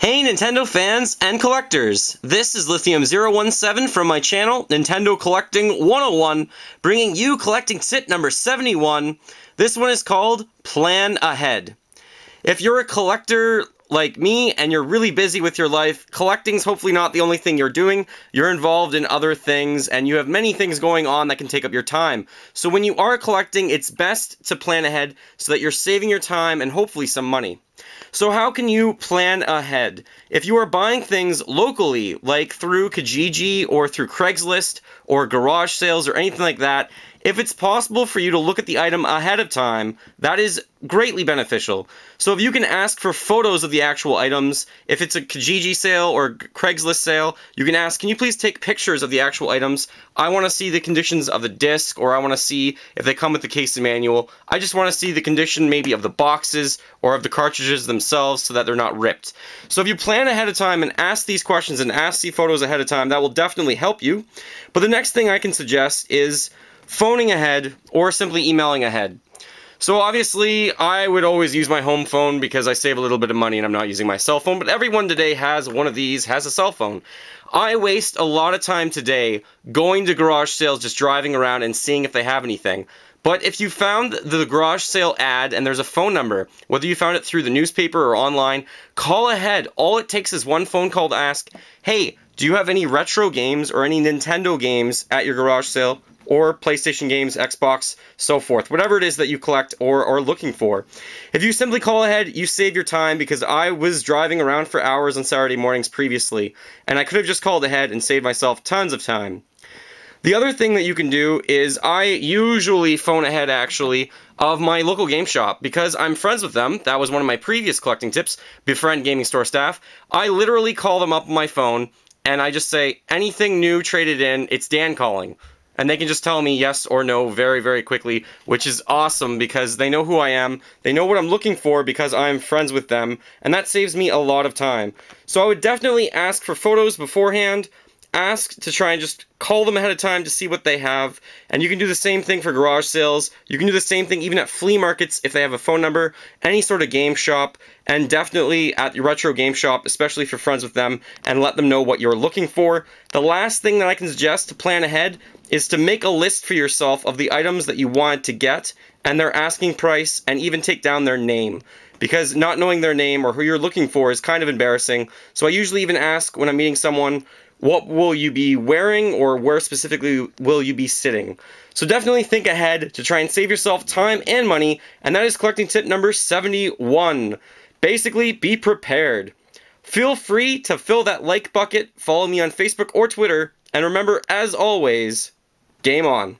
Hey Nintendo fans and collectors, this is Lithium017 from my channel, Nintendo Collecting 101, bringing you collecting tip number 71. This one is called Plan Ahead. If you're a collector like me and you're really busy with your life, collecting's hopefully not the only thing you're doing. You're involved in other things and you have many things going on that can take up your time. So when you are collecting, it's best to plan ahead so that you're saving your time and hopefully some money. So how can you plan ahead? If you are buying things locally, like through Kijiji or through Craigslist or garage sales or anything like that, if it's possible for you to look at the item ahead of time, that is greatly beneficial. So if you can ask for photos of the actual items, if it's a Kijiji sale or Craigslist sale, you can ask, can you please take pictures of the actual items? I want to see the conditions of the disc, or I want to see if they come with the case and manual. I just want to see the condition maybe of the boxes or of the cartridges themselves so that they're not ripped. So if you plan ahead of time and ask these questions and ask the photos ahead of time, that will definitely help you. But the next thing I can suggest is phoning ahead or simply emailing ahead. So obviously, I would always use my home phone because I save a little bit of money and I'm not using my cell phone, but everyone today has one of these, has a cell phone. I waste a lot of time today going to garage sales, just driving around and seeing if they have anything. But if you found the garage sale ad and there's a phone number, whether you found it through the newspaper or online, call ahead. All it takes is one phone call to ask, hey, do you have any retro games or any Nintendo games at your garage sale? Or PlayStation games, Xbox, so forth. Whatever it is that you collect or are looking for. If you simply call ahead, you save your time, because I was driving around for hours on Saturday mornings previously, and I could have just called ahead and saved myself tons of time. The other thing that you can do is I usually phone ahead, actually, of my local game shop, because I'm friends with them. That was one of my previous collecting tips, befriend gaming store staff. I literally call them up on my phone, and I just say, anything new traded in, it's Dan calling. And they can just tell me yes or no very, very quickly, which is awesome because they know who I am, they know what I'm looking for because I'm friends with them, and that saves me a lot of time. So I would definitely ask for photos beforehand, ask to try and just call them ahead of time to see what they have, and you can do the same thing for garage sales. You can do the same thing even at flea markets if they have a phone number, any sort of game shop, and definitely at your retro game shop, especially if you're friends with them, and let them know what you're looking for. The last thing that I can suggest to plan ahead is to make a list for yourself of the items that you want to get and their asking price, and even take down their name. Because not knowing their name or who you're looking for is kind of embarrassing. So I usually even ask when I'm meeting someone, what will you be wearing, or where specifically will you be sitting? So definitely think ahead to try and save yourself time and money, and that is collecting tip number 71. Basically, be prepared. Feel free to fill that like bucket, follow me on Facebook or Twitter, and remember, as always, game on.